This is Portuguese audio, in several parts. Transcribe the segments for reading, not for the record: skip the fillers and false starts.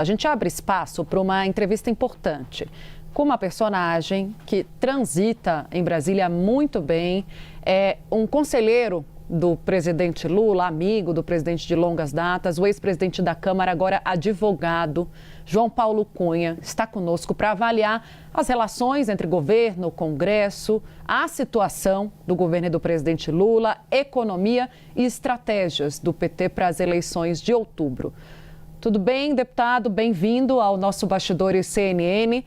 A gente abre espaço para uma entrevista importante com uma personagem que transita em Brasília muito bem, é um conselheiro do presidente Lula, amigo do presidente de longas datas, o ex-presidente da Câmara, agora advogado, João Paulo Cunha, está conosco para avaliar as relações entre governo, Congresso, a situação do governo e do presidente Lula, economia e estratégias do PT para as eleições de outubro. Tudo bem, deputado? Bem-vindo ao nosso Bastidores CNN.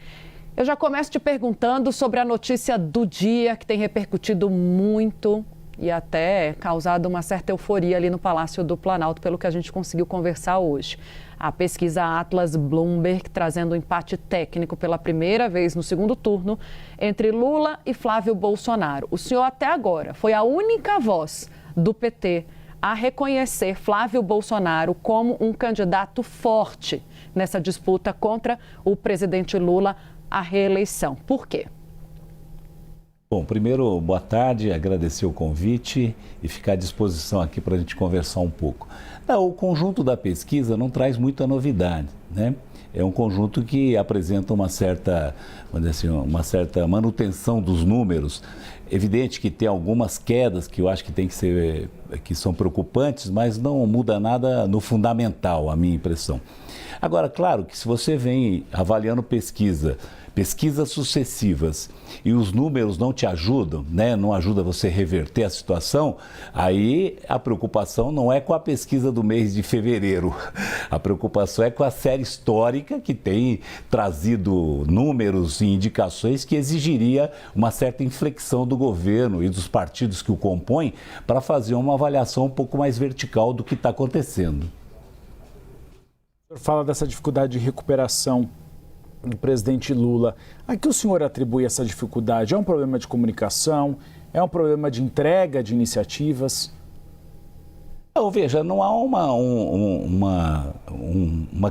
Eu já começo te perguntando sobre a notícia do dia, que tem repercutido muito e até causado uma certa euforia ali no Palácio do Planalto, pelo que a gente conseguiu conversar hoje. A pesquisa Atlas Bloomberg trazendo um empate técnico pela primeira vez no segundo turno entre Lula e Flávio Bolsonaro. O senhor até agora foi a única voz do PT a reconhecer Flávio Bolsonaro como um candidato forte nessa disputa contra o presidente Lula à reeleição. Por quê? Bom, primeiro, boa tarde, agradecer o convite e ficar à disposição aqui para a gente conversar um pouco. Não, o conjunto da pesquisa não traz muita novidade, né? É um conjunto que apresenta uma certa, vamos dizer assim, uma certa manutenção dos números. Evidente que tem algumas quedas que eu acho que tem que ser, que são preocupantes, mas não muda nada no fundamental, a minha impressão. Agora, claro que se você vem avaliando pesquisas sucessivas e os números não te ajudam, né? Não ajuda você a reverter a situação, aí a preocupação não é com a pesquisa do mês de fevereiro, a preocupação é com a série histórica que tem trazido números e indicações que exigiria uma certa inflexão do governo e dos partidos que o compõem para fazer uma avaliação um pouco mais vertical do que está acontecendo. O senhor fala dessa dificuldade de recuperação do presidente Lula. A que o senhor atribui essa dificuldade? É um problema de comunicação? É um problema de entrega de iniciativas? Não, veja, não há uma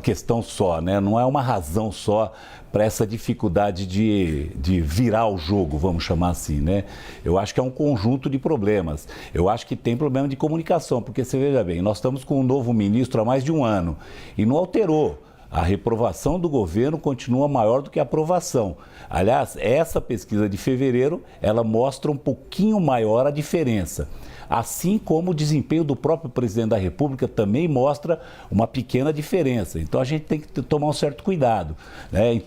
questão só, né? Não é uma razão só para essa dificuldade de virar o jogo, vamos chamar assim, né? Eu acho que é um conjunto de problemas. Eu acho que tem problema de comunicação, porque você veja bem, nós estamos com um novo ministro há mais de um ano e não alterou. A reprovação do governo continua maior do que a aprovação. Aliás, essa pesquisa de fevereiro, ela mostra um pouquinho maior a diferença. Assim como o desempenho do próprio presidente da República também mostra uma pequena diferença. Então a gente tem que tomar um certo cuidado, né?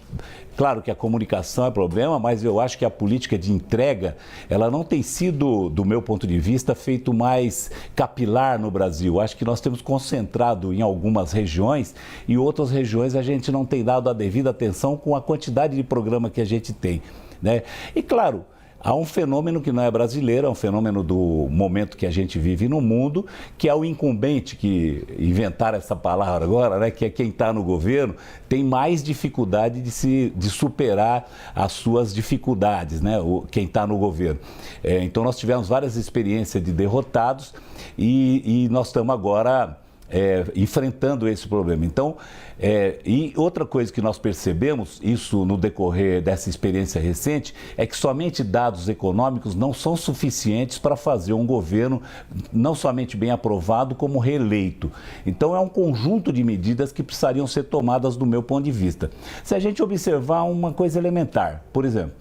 Claro que a comunicação é problema, mas eu acho que a política de entrega, ela não tem sido, do meu ponto de vista, feito mais capilar no Brasil. Acho que nós temos concentrado em algumas regiões e outras regiões a gente não tem dado a devida atenção com a quantidade de programa que a gente tem, né? E claro, há um fenômeno que não é brasileiro, é um fenômeno do momento que a gente vive no mundo, que é o incumbente, que inventaram essa palavra agora, né, que é quem está no governo, tem mais dificuldade de superar as suas dificuldades, né, quem está no governo. Então nós tivemos várias experiências de derrotados e nós estamos agora enfrentando esse problema. Então, e outra coisa que nós percebemos, isso no decorrer dessa experiência recente, é que somente dados econômicos não são suficientes para fazer um governo não somente bem aprovado, como reeleito. Então, é um conjunto de medidas que precisariam ser tomadas do meu ponto de vista. Se a gente observar uma coisa elementar, por exemplo,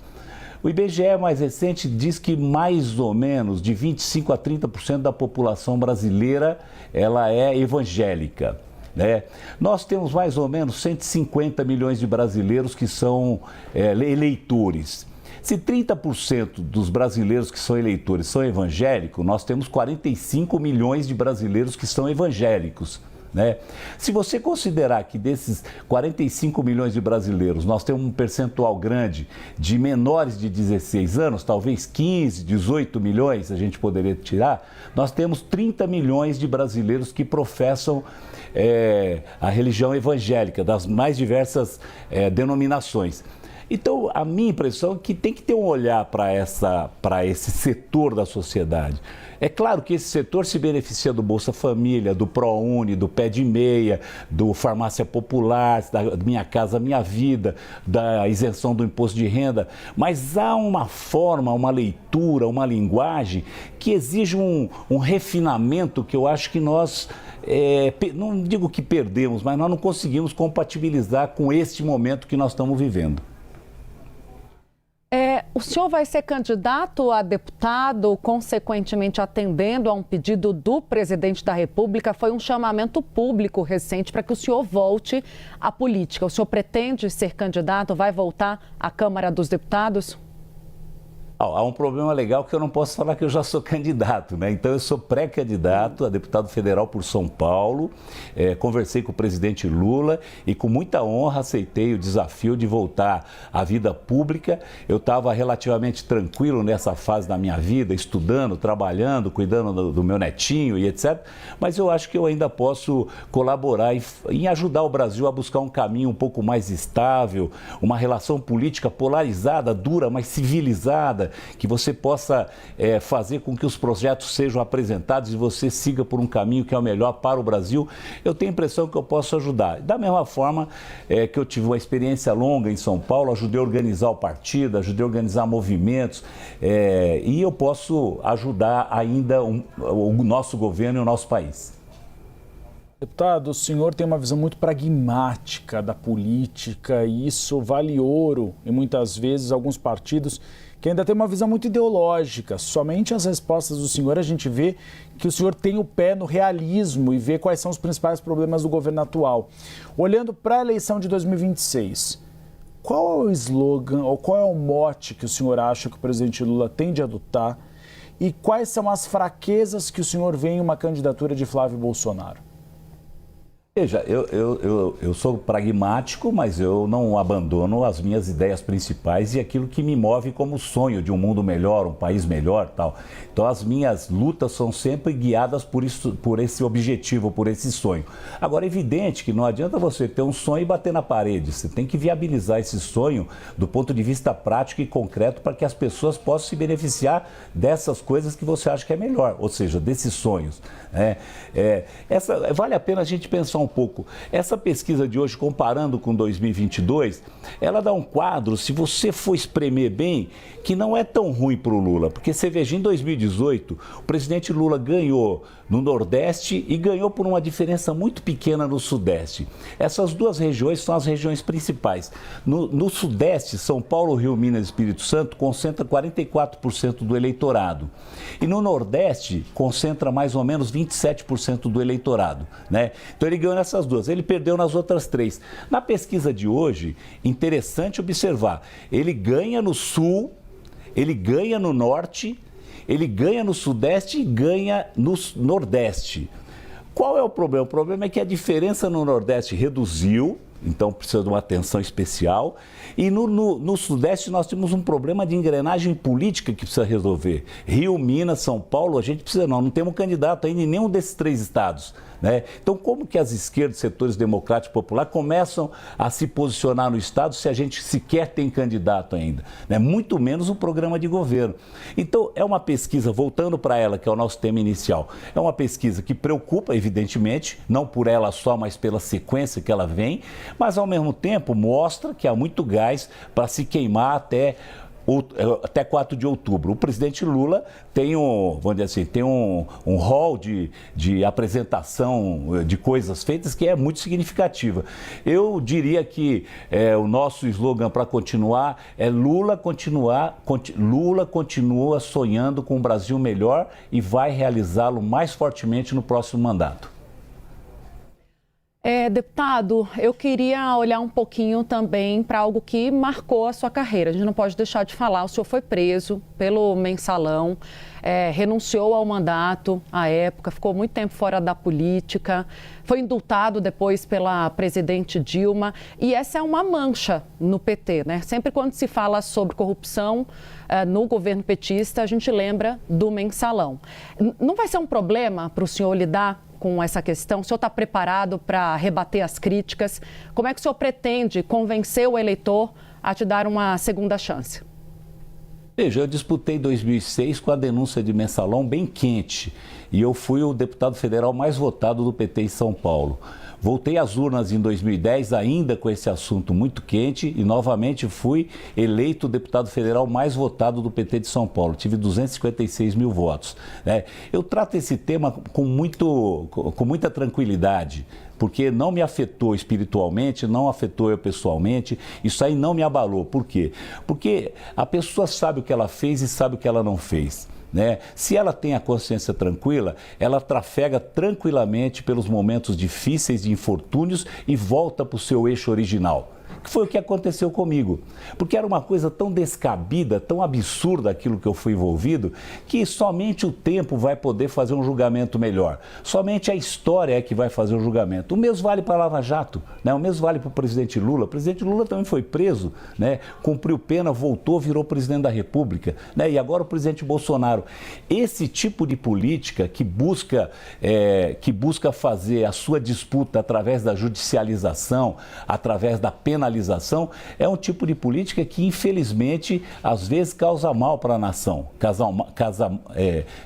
o IBGE mais recente diz que mais ou menos de 25% a 30% da população brasileira ela é evangélica, né? Nós temos mais ou menos 150 milhões de brasileiros que são eleitores. Se 30% dos brasileiros que são eleitores são evangélicos, nós temos 45 milhões de brasileiros que são evangélicos, né? Se você considerar que desses 45 milhões de brasileiros nós temos um percentual grande de menores de 16 anos, talvez 15, 18 milhões a gente poderia tirar, nós temos 30 milhões de brasileiros que professam a religião evangélica, das mais diversas denominações. Então, a minha impressão é que tem que ter um olhar para esse setor da sociedade. É claro que esse setor se beneficia do Bolsa Família, do ProUni, do Pé de Meia, do Farmácia Popular, da Minha Casa Minha Vida, da isenção do imposto de renda, mas há uma forma, uma leitura, uma linguagem que exige um refinamento que eu acho que nós, não digo que perdemos, mas nós não conseguimos compatibilizar com este momento que nós estamos vivendo. O senhor vai ser candidato a deputado, consequentemente atendendo a um pedido do presidente da República. Foi um chamamento público recente para que o senhor volte à política. O senhor pretende ser candidato, vai voltar à Câmara dos Deputados? Há um problema legal que eu não posso falar que eu já sou candidato, né? Então eu sou pré-candidato a deputado federal por São Paulo, conversei com o presidente Lula e com muita honra aceitei o desafio de voltar à vida pública. Eu estava relativamente tranquilo nessa fase da minha vida, estudando, trabalhando, cuidando do meu netinho e etc. Mas eu acho que eu ainda posso colaborar em ajudar o Brasil a buscar um caminho um pouco mais estável, uma relação política polarizada, dura, mas civilizada, que você possa fazer com que os projetos sejam apresentados e você siga por um caminho que é o melhor para o Brasil. Eu tenho a impressão que eu posso ajudar. Da mesma forma que eu tive uma experiência longa em São Paulo, ajudei a organizar o partido, ajudei a organizar movimentos e eu posso ajudar ainda o nosso governo e o nosso país. Deputado, o senhor tem uma visão muito pragmática da política e isso vale ouro e muitas vezes alguns partidos que ainda tem uma visão muito ideológica. Somente as respostas do senhor a gente vê que o senhor tem o pé no realismo e vê quais são os principais problemas do governo atual. Olhando para a eleição de 2026, qual é o slogan ou qual é o mote que o senhor acha que o presidente Lula tem de adotar e quais são as fraquezas que o senhor vê em uma candidatura de Flávio Bolsonaro? Veja, eu sou pragmático, mas eu não abandono as minhas ideias principais e aquilo que me move como sonho de um mundo melhor, um país melhor, tal. Então as minhas lutas são sempre guiadas por esse objetivo, por esse sonho. Agora é evidente que não adianta você ter um sonho e bater na parede. Você tem que viabilizar esse sonho do ponto de vista prático e concreto para que as pessoas possam se beneficiar dessas coisas que você acha que é melhor, ou seja, desses sonhos. Vale a pena a gente pensar um pouco. Essa pesquisa de hoje, comparando com 2022, ela dá um quadro, se você for espremer bem, que não é tão ruim para o Lula. Porque você veja, em 2018, o presidente Lula ganhou no Nordeste e ganhou por uma diferença muito pequena no Sudeste. Essas duas regiões são as regiões principais. No Sudeste, São Paulo, Rio, Minas e Espírito Santo concentra 44% do eleitorado. E no Nordeste, concentra mais ou menos 27% do eleitorado, né? Então ele ganhou nessas duas, ele perdeu nas outras três. Na pesquisa de hoje, interessante observar, ele ganha no Sul, ele ganha no Norte, ele ganha no Sudeste e ganha no Nordeste. Qual é o problema? O problema é que a diferença no Nordeste reduziu, então precisa de uma atenção especial. E no Sudeste nós temos um problema de engrenagem política que precisa resolver. Rio, Minas, São Paulo, a gente precisa, não temos candidato ainda em nenhum desses três estados, né? Então como que as esquerdas, setores democráticos populares começam a se posicionar no estado se a gente sequer tem candidato ainda, né? Muito menos um programa de governo. Então é uma pesquisa, voltando para ela, que é o nosso tema inicial, é uma pesquisa que preocupa, evidentemente, não por ela só, mas pela sequência que ela vem, mas ao mesmo tempo mostra que há muito gás para se queimar até 4 de outubro. O presidente Lula tem vamos dizer assim, tem um hall de apresentação de coisas feitas que é muito significativa. Eu diria que o nosso slogan para continuar é Lula continua sonhando com um Brasil melhor e vai realizá-lo mais fortemente no próximo mandato. Deputado, eu queria olhar um pouquinho também para algo que marcou a sua carreira. A gente não pode deixar de falar, o senhor foi preso pelo Mensalão, renunciou ao mandato à época, ficou muito tempo fora da política, foi indultado depois pela presidente Dilma e essa é uma mancha no PT, né? Sempre quando se fala sobre corrupção no governo petista, a gente lembra do Mensalão. Não vai ser um problema para o senhor lidar com essa questão? O senhor está preparado para rebater as críticas? Como é que o senhor pretende convencer o eleitor a te dar uma segunda chance? Veja, eu disputei 2006 com a denúncia de Mensalão bem quente e eu fui o deputado federal mais votado do PT em São Paulo. Voltei às urnas em 2010 ainda com esse assunto muito quente e novamente fui eleito o deputado federal mais votado do PT de São Paulo. Tive 256 mil votos, né? Eu trato esse tema com muita tranquilidade, porque não me afetou espiritualmente, não afetou eu pessoalmente, isso aí não me abalou. Por quê? Porque a pessoa sabe o que ela fez e sabe o que ela não fez. Né? Se ela tem a consciência tranquila, ela trafega tranquilamente pelos momentos difíceis de infortúnios e volta para o seu eixo original. Que foi o que aconteceu comigo. Porque era uma coisa tão descabida, tão absurda aquilo que eu fui envolvido, que somente o tempo vai poder fazer um julgamento melhor. Somente a história é que vai fazer o julgamento. O mesmo vale para a Lava Jato, né? O mesmo vale para o presidente Lula. O presidente Lula também foi preso, né? Cumpriu pena, voltou, virou presidente da República, né? E agora o presidente Bolsonaro. Esse tipo de política que busca fazer a sua disputa através da judicialização, através da penalização, é um tipo de política que, infelizmente, às vezes causa mal para a nação,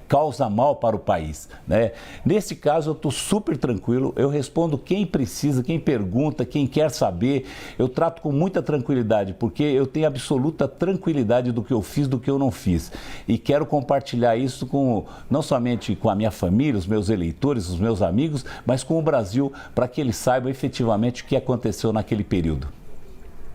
causa mal para o país, né? Nesse caso, eu estou super tranquilo, eu respondo quem precisa, quem pergunta, quem quer saber, eu trato com muita tranquilidade, porque eu tenho absoluta tranquilidade do que eu fiz, do que eu não fiz. E quero compartilhar isso não somente com a minha família, os meus eleitores, os meus amigos, mas com o Brasil, para que eles saibam efetivamente o que aconteceu naquele período.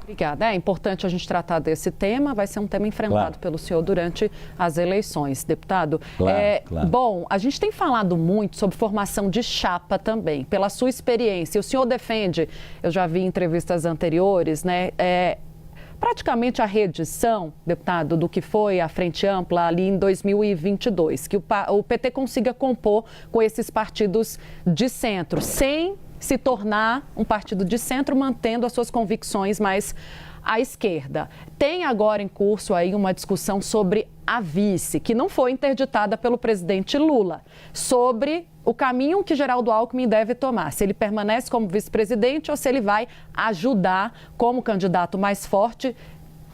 Obrigada. É importante a gente tratar desse tema, vai ser um tema enfrentado pelo senhor durante as eleições, deputado. Claro. Bom, a gente tem falado muito sobre formação de chapa também, pela sua experiência. O senhor defende, eu já vi em entrevistas anteriores, né, praticamente a reedição, deputado, do que foi a Frente Ampla ali em 2022, que o PT consiga compor com esses partidos de centro, sem se tornar um partido de centro, mantendo as suas convicções mais à esquerda. Tem agora em curso aí uma discussão sobre a vice, que não foi interditada pelo presidente Lula, sobre o caminho que Geraldo Alckmin deve tomar, se ele permanece como vice-presidente ou se ele vai ajudar como candidato mais forte,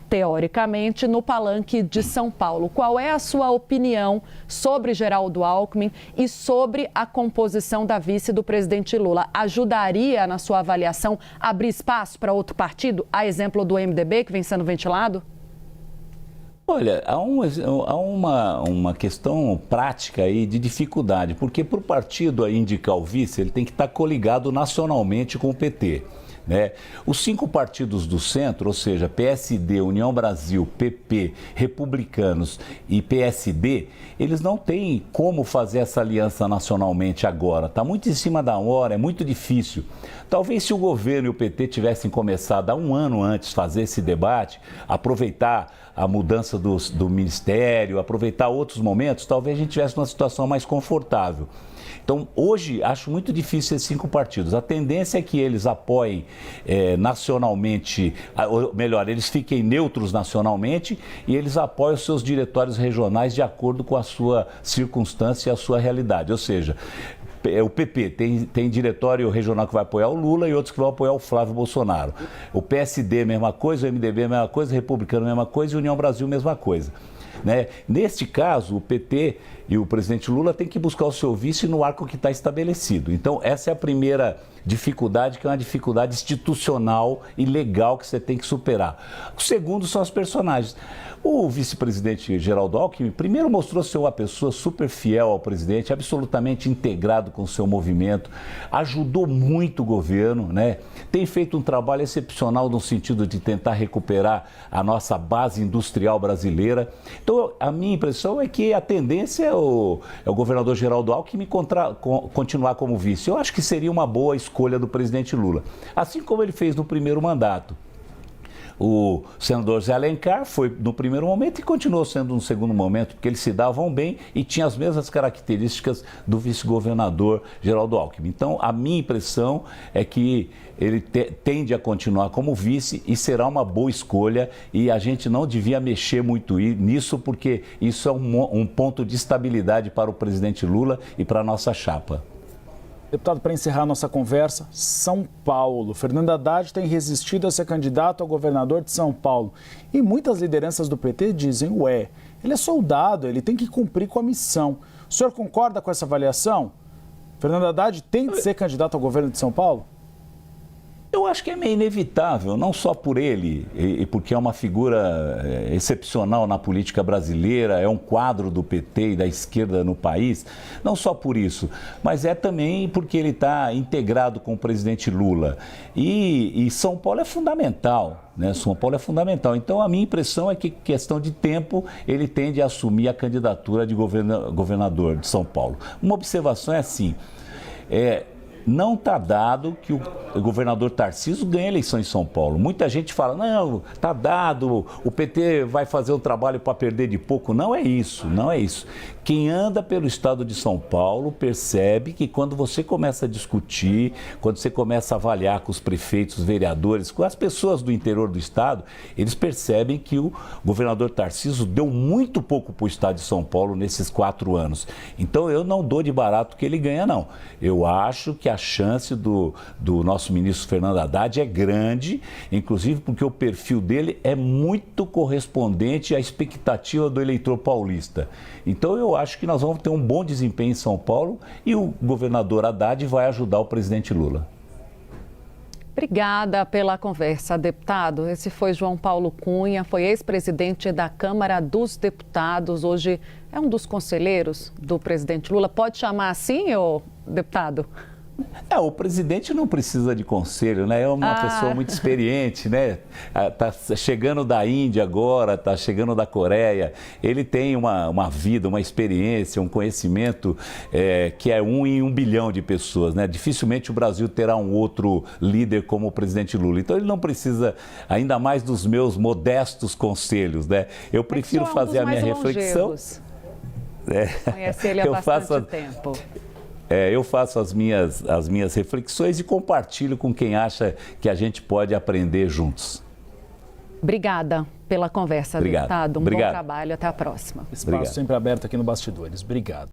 teoricamente, no palanque de São Paulo. Qual é a sua opinião sobre Geraldo Alckmin e sobre a composição da vice do presidente Lula? Ajudaria, na sua avaliação, a abrir espaço para outro partido, a exemplo do MDB, que vem sendo ventilado? Olha, há uma questão prática aí de dificuldade, porque para o partido aí indicar o vice, ele tem que estar coligado nacionalmente com o PT. Né? Os 5 partidos do centro, ou seja, PSD, União Brasil, PP, Republicanos e PSD, eles não têm como fazer essa aliança nacionalmente agora. Está muito em cima da hora, é muito difícil. Talvez se o governo e o PT tivessem começado há um ano antes fazer esse debate, aproveitar a mudança do ministério, aproveitar outros momentos, talvez a gente tivesse uma situação mais confortável. Então, hoje, acho muito difícil esses 5 partidos. A tendência é que eles apoiem nacionalmente, ou melhor, eles fiquem neutros nacionalmente e eles apoiem os seus diretórios regionais de acordo com a sua circunstância e a sua realidade. Ou seja, o PP tem diretório regional que vai apoiar o Lula e outros que vão apoiar o Flávio Bolsonaro. O PSD, mesma coisa, o MDB, mesma coisa, o Republicano, mesma coisa e a União Brasil, mesma coisa. Né? Neste caso, o PT e o presidente Lula têm que buscar o seu vice no arco que está estabelecido. Então, essa é a primeira dificuldade, que é uma dificuldade institucional e legal que você tem que superar. O segundo são os personagens. O vice-presidente Geraldo Alckmin, primeiro, mostrou ser uma pessoa super fiel ao presidente, absolutamente integrado com o seu movimento, ajudou muito o governo, né? Tem feito um trabalho excepcional no sentido de tentar recuperar a nossa base industrial brasileira. Então, a minha impressão é que a tendência é o governador Geraldo Alckmin continuar como vice. Eu acho que seria uma boa escolha do presidente Lula, assim como ele fez no primeiro mandato. O senador Zé Alencar foi no primeiro momento e continuou sendo no segundo momento, porque eles se davam bem e tinham as mesmas características do vice-governador Geraldo Alckmin. Então, a minha impressão é que ele tende a continuar como vice e será uma boa escolha, e a gente não devia mexer muito nisso, porque isso é um ponto de estabilidade para o presidente Lula e para a nossa chapa. Deputado, para encerrar nossa conversa, São Paulo. Fernando Haddad tem resistido a ser candidato a governador de São Paulo. E muitas lideranças do PT dizem, ele é soldado, ele tem que cumprir com a missão. O senhor concorda com essa avaliação? Fernando Haddad tem de ser candidato ao governo de São Paulo? Eu acho que é meio inevitável, não só por ele, e porque é uma figura excepcional na política brasileira, é um quadro do PT e da esquerda no país, não só por isso, mas é também porque ele está integrado com o presidente Lula. E São Paulo é fundamental, né? São Paulo é fundamental. Então, a minha impressão é que, questão de tempo, ele tende a assumir a candidatura de governador de São Paulo. Uma observação é assim, não está dado que o governador Tarcísio ganhe a eleição em São Paulo. Muita gente fala, não, está dado, o PT vai fazer o trabalho para perder de pouco. Não é isso, não é isso. Quem anda pelo estado de São Paulo percebe que quando você começa a discutir, quando você começa a avaliar com os prefeitos, os vereadores, com as pessoas do interior do estado, eles percebem que o governador Tarcísio deu muito pouco para o estado de São Paulo nesses 4 anos. Então eu não dou de barato que ele ganha, não. Eu acho que a chance do nosso ministro Fernando Haddad é grande, inclusive porque o perfil dele é muito correspondente à expectativa do eleitor paulista. Então eu acho que nós vamos ter um bom desempenho em São Paulo e o governador Haddad vai ajudar o presidente Lula. Obrigada pela conversa, deputado. Esse foi João Paulo Cunha, foi ex-presidente da Câmara dos Deputados, hoje é um dos conselheiros do presidente Lula. Pode chamar assim, ô deputado? O presidente não precisa de conselho, né? É uma pessoa muito experiente, né? Está chegando da Índia agora, está chegando da Coreia. Ele tem uma vida, uma experiência, um conhecimento que é 1 em 1 bilhão de pessoas, né? Dificilmente o Brasil terá um outro líder como o presidente Lula. Então ele não precisa ainda mais dos meus modestos conselhos, né? Eu prefiro fazer a minha reflexão. Conhece ele há bastante tempo. Eu faço as minhas reflexões e compartilho com quem acha que a gente pode aprender juntos. Obrigada pela conversa, deputado. Bom trabalho. Até a próxima. Espaço sempre aberto aqui no Bastidores. Obrigado.